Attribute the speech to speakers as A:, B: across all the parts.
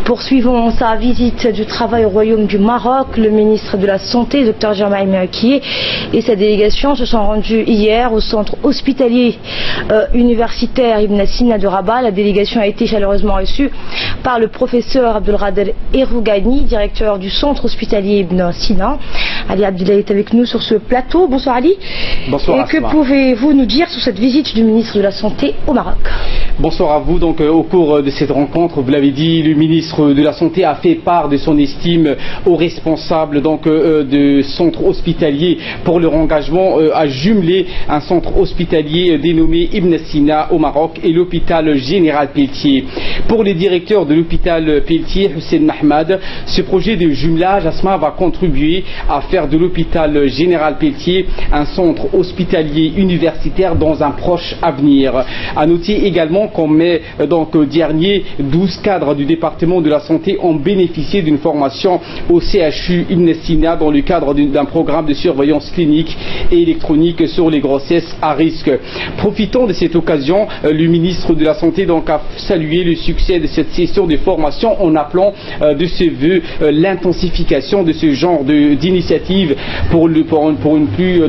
A: Poursuivons sa visite du travail au Royaume du Maroc. Le ministre de la Santé, Dr Jama Kié, et sa délégation se sont rendus hier au centre hospitalier universitaire Ibn Sina de Rabat. La délégation a été chaleureusement reçue par le professeur Abdelrader Erougani, directeur du centre hospitalier Ibn Sina. Ali Abdoulaye est avec nous sur ce plateau. Bonsoir Ali.
B: Bonsoir.
A: Et que pouvez-vous nous dire sur cette visite du ministre de la Santé au Maroc?
B: Bonsoir à vous. Donc au cours de cette rencontre, vous l'avez dit, le ministre de la Santé a fait part de son estime aux responsables de centre hospitalier pour leur engagement à jumeler un centre hospitalier dénommé Ibn Sina au Maroc et l'hôpital général Pelletier. Pour les directeurs de l'hôpital Pelletier, Hussein Mahmad, ce projet de jumelage Asma va contribuer à faire de l'hôpital général Pelletier un centre hospitalier universitaire dans un proche avenir. À noter également qu'en mai dernier, 12 cadres du département de la santé ont bénéficié d'une formation au CHU Ibn Sina dans le cadre d'un programme de surveillance clinique et électronique sur les grossesses à risque. Profitant de cette occasion, le ministre de la Santé a salué le succès de cette session de formation en appelant de ses voeux l'intensification de ce genre d'initiative pour une plus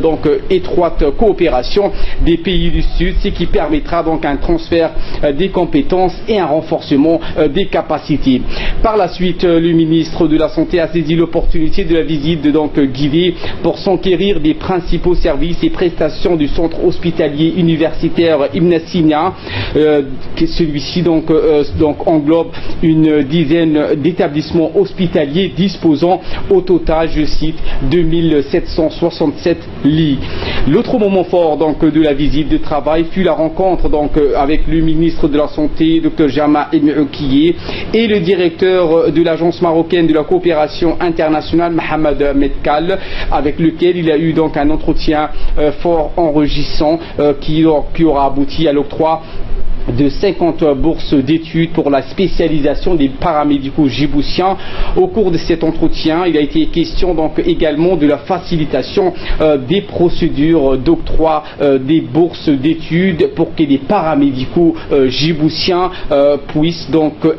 B: étroite coopération des pays du Sud, ce qui permettra un transfert des compétences et un renforcement des capacités. Par la suite, le ministre de la Santé a saisi l'opportunité de la visite guidée pour s'enquérir des principaux services et prestations du centre hospitalier universitaire Ibn Sina. Celui-ci englobe une dizaine d'établissements hospitaliers disposant au total, je cite, 2767 lits. L'autre moment fort de la visite de travail fut la rencontre avec le ministre de la Santé, Dr Jama Kié, et le directeur de l'agence marocaine de la coopération internationale, Mohamed Medkal, avec lequel il a eu un entretien fort enrichissant qui aura abouti à l'octroi de 50 bourses d'études pour la spécialisation des paramédicaux djiboutiens. Au cours de cet entretien, il a été question également de la facilitation des procédures d'octroi des bourses d'études pour que les paramédicaux djiboutiens puissent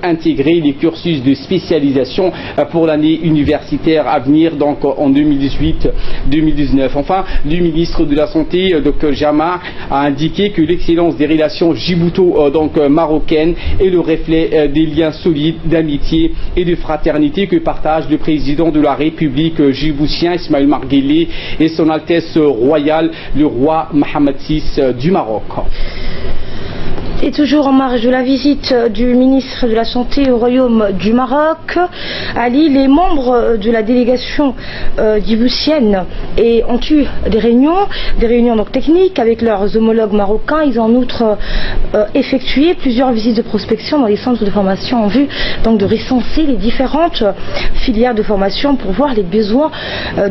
B: intégrer les cursus de spécialisation pour l'année universitaire à venir, en 2018-2019. Enfin, le ministre de la Santé, Dr Jama, a indiqué que l'excellence des relations marocaine est le reflet des liens solides d'amitié et de fraternité que partage le président de la République djiboutien Ismaël Marguelé et son Altesse royale le roi Mohammed VI du Maroc.
A: Et toujours en marge de la visite du ministre de la Santé au Royaume du Maroc, Ali, les membres de la délégation djiboutienne ont eu des réunions techniques avec leurs homologues marocains. Ils ont en outre effectué plusieurs visites de prospection dans les centres de formation en vue de recenser les différentes filières de formation pour voir les besoins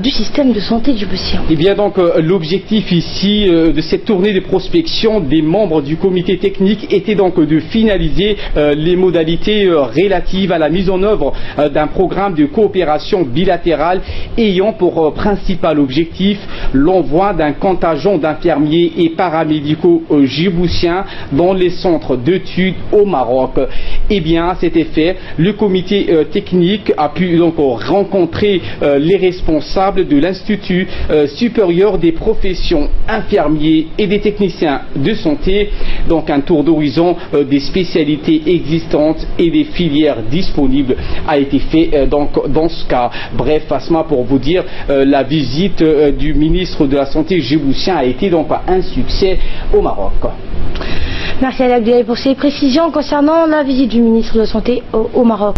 A: du système de santé djiboutien.
B: Et bien l'objectif ici de cette tournée de prospection des membres du comité technique était de finaliser les modalités relatives à la mise en œuvre d'un programme de coopération bilatérale ayant pour principal objectif l'envoi d'un contingent d'infirmiers et paramédicaux djiboutiens dans les centres d'études au Maroc. Et bien à cet effet, le comité technique a pu rencontrer les responsables de l'Institut supérieur des professions infirmiers et des techniciens de santé, un tour d'horizon des spécialités existantes et des filières disponibles a été fait dans ce cas. Bref, Asma, pour vous dire, la visite du ministre de la Santé djiboutien a été un succès au Maroc.
A: Merci à Abdelhaye pour ces précisions concernant la visite du ministre de la Santé au Maroc.